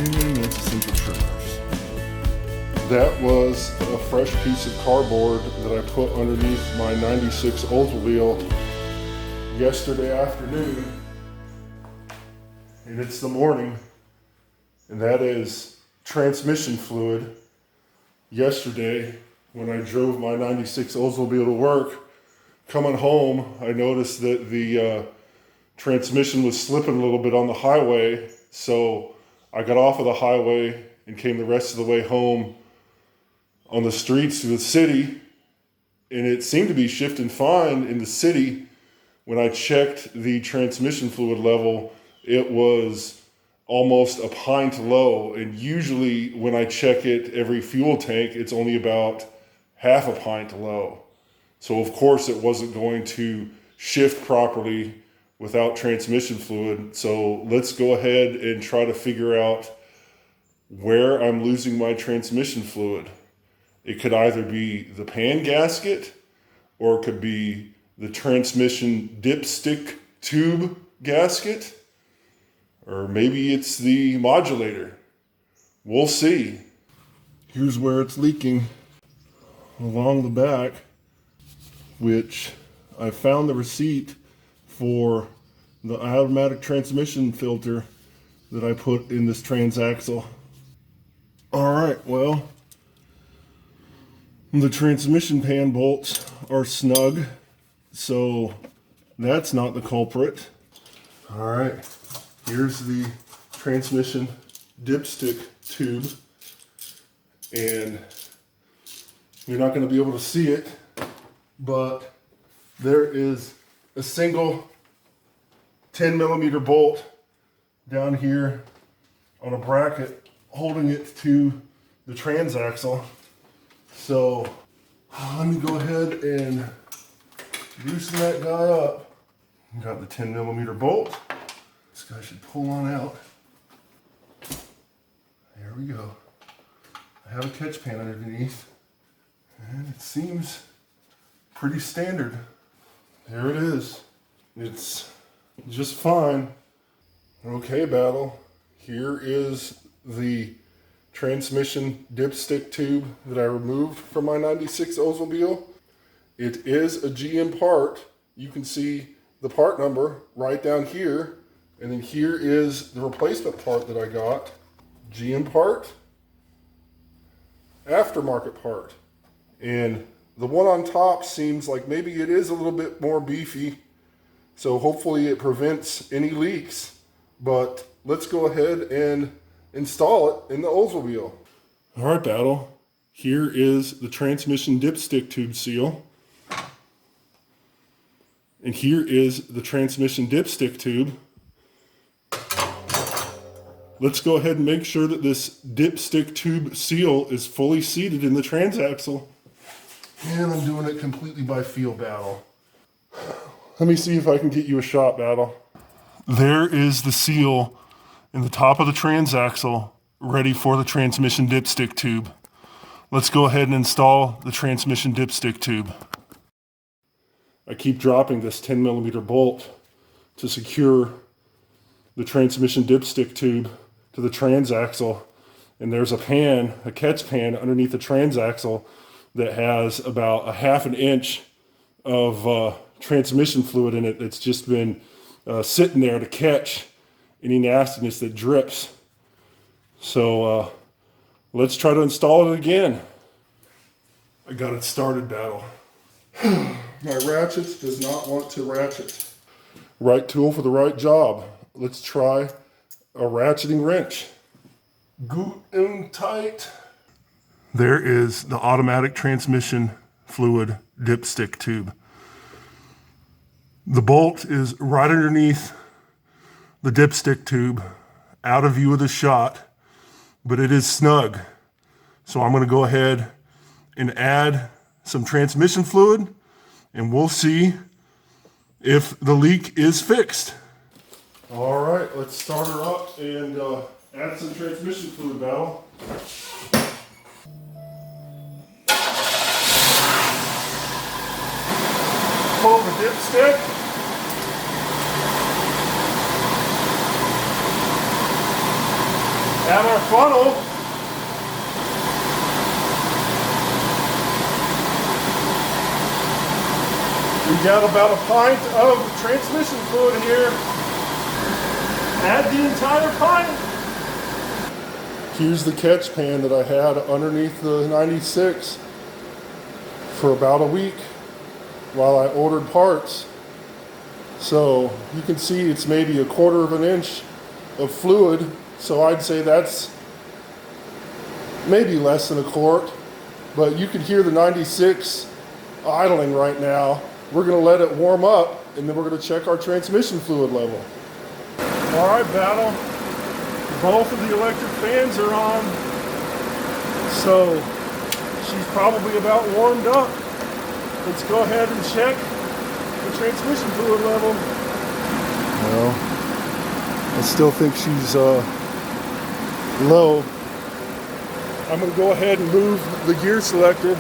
And that's a single triggers. That was a fresh piece of cardboard that I put underneath my 96 Oldsmobile yesterday afternoon. And it's the morning, and that is transmission fluid. Yesterday, when I drove my 96 Oldsmobile to work, coming home, I noticed that the transmission was slipping a little bit on the highway, so I got off of the highway and came the rest of the way home on the streets through the city, and it seemed to be shifting fine in the city. When I checked the transmission fluid level, it was almost a pint low, and usually when I check it every fuel tank, it's only about half a pint low. So of course it wasn't going to shift properly without transmission fluid. So let's go ahead and try to figure out where I'm losing my transmission fluid. It could either be the pan gasket, or it could be the transmission dipstick tube gasket, or maybe it's the modulator. We'll see. Here's where it's leaking along the back, which I found the receipt for the automatic transmission filter that I put in this transaxle. All right, well, the transmission pan bolts are snug, so that's not the culprit. All right, here's the transmission dipstick tube, and you're not going to be able to see it, but there is a single 10 millimeter bolt down here on a bracket holding it to the transaxle. So let me go ahead and loosen that guy up. Got the 10 millimeter bolt. This guy should pull on out. There we go. I have a catch pan underneath, and it seems pretty standard. There it is. It's just fine. Okay, battle. Here is the transmission dipstick tube that I removed from my 96 Oldsmobile. It is a GM part. You can see the part number right down here. And then here is the replacement part that I got. GM part, aftermarket part. And the one on top seems like maybe it is a little bit more beefy. So hopefully it prevents any leaks. But let's go ahead and install it in the Oldsmobile. All right, battle. Here is the transmission dipstick tube seal. And here is the transmission dipstick tube. Let's go ahead and make sure that this dipstick tube seal is fully seated in the transaxle. And I'm doing it completely by feel, battle. Let me see if I can get you a shot, battle. There is the seal in the top of the transaxle, ready for the transmission dipstick tube. Let's go ahead and install the transmission dipstick tube. I keep dropping this 10 millimeter bolt to secure the transmission dipstick tube to the transaxle. And there's a pan, a catch pan underneath the transaxle that has about a half an inch of transmission fluid in it. It's just been sitting there to catch any nastiness that drips. So let's try to install it again. I got it started, battle. My ratchet does not want to ratchet. Right tool for the right job. Let's try a ratcheting wrench. Good and tight. There is the automatic transmission fluid dipstick tube. The bolt is right underneath the dipstick tube, out of view of the shot, but it is snug. So I'm going to go ahead and add some transmission fluid, and we'll see if the leak is fixed. All right, let's start her up and add some transmission fluid, battle. Pull the dipstick. At our funnel, we got about a pint of transmission fluid here. Add the entire pint. Here's the catch pan that I had underneath the 96 for about a week while I ordered parts. So you can see it's maybe 1/4 of an inch of fluid. So I'd say that's maybe less than a quart, but you can hear the 96 idling right now. We're gonna let it warm up and then we're gonna check our transmission fluid level. All right, Battle, both of the electric fans are on. So she's probably about warmed up. Let's go ahead and check the transmission fluid level. Well, I still think she's low. I'm going to go ahead and move the gear selector.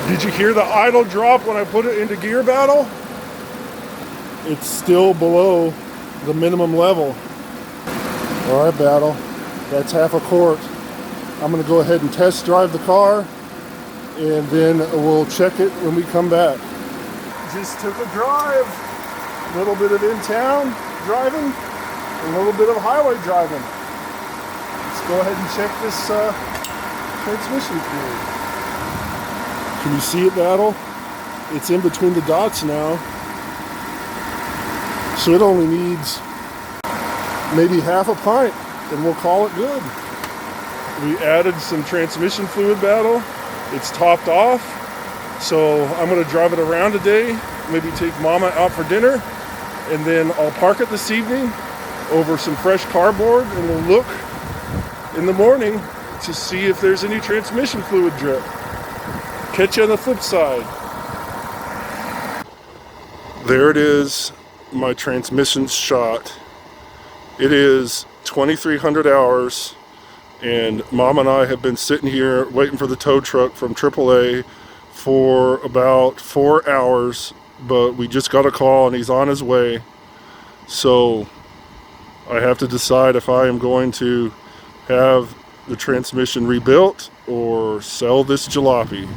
Did you hear the idle drop when I put it into gear, Battle? It's still below the minimum level. All right, Battle, that's half a quart. I'm going to go ahead and test drive the car, and then we'll check it when we come back. Just took a drive. A little bit of in-town driving, a little bit of highway driving. Let's go ahead and check this transmission fluid. Can you see it, Battle? It's in between the dots now. So it only needs maybe half a pint, and we'll call it good. We added some transmission fluid, Battle. It's topped off. So I'm gonna drive it around today, maybe take Mama out for dinner, and then I'll park it this evening over some fresh cardboard, and we'll look in the morning to see if there's any transmission fluid drip. Catch you on the flip side. There it is, my transmission shot. It is 2,300 hours, and Mom and I have been sitting here waiting for the tow truck from AAA for about 4 hours, but we just got a call and he's on his way. So I have to decide if I am going to have the transmission rebuilt or sell this jalopy.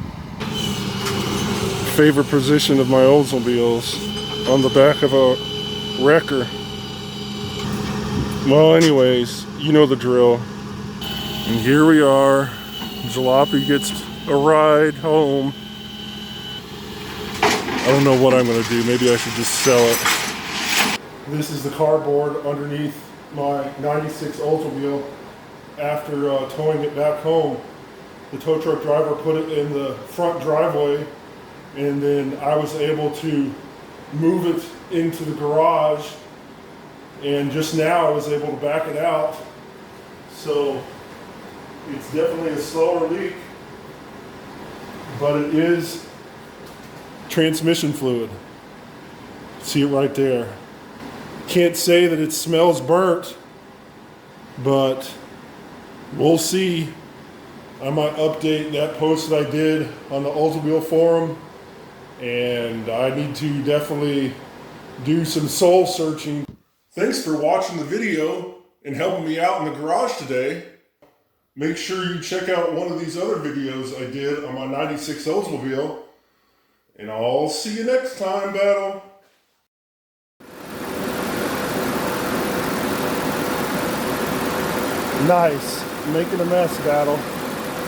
Favorite position of my Oldsmobiles, on the back of a wrecker. Well, anyways, you know the drill. And here we are. Jalopy gets a ride home. I don't know what I'm going to do. Maybe I should just sell it. This is the cardboard underneath my 96 Oldsmobile after towing it back home. The tow truck driver put it in the front driveway, and then I was able to move it into the garage, and just now I was able to back it out. So it's definitely a slower leak, but it is transmission fluid. See it right there. Can't say that it smells burnt, but we'll see. I might update that post that I did on the Oldsmobile forum, and I need to definitely do some soul searching. Thanks for watching the video and helping me out in the garage today. Make sure you check out one of these other videos I did on my 96 Oldsmobile, and I'll see you next time, Battle. Nice. Making a mess, Battle.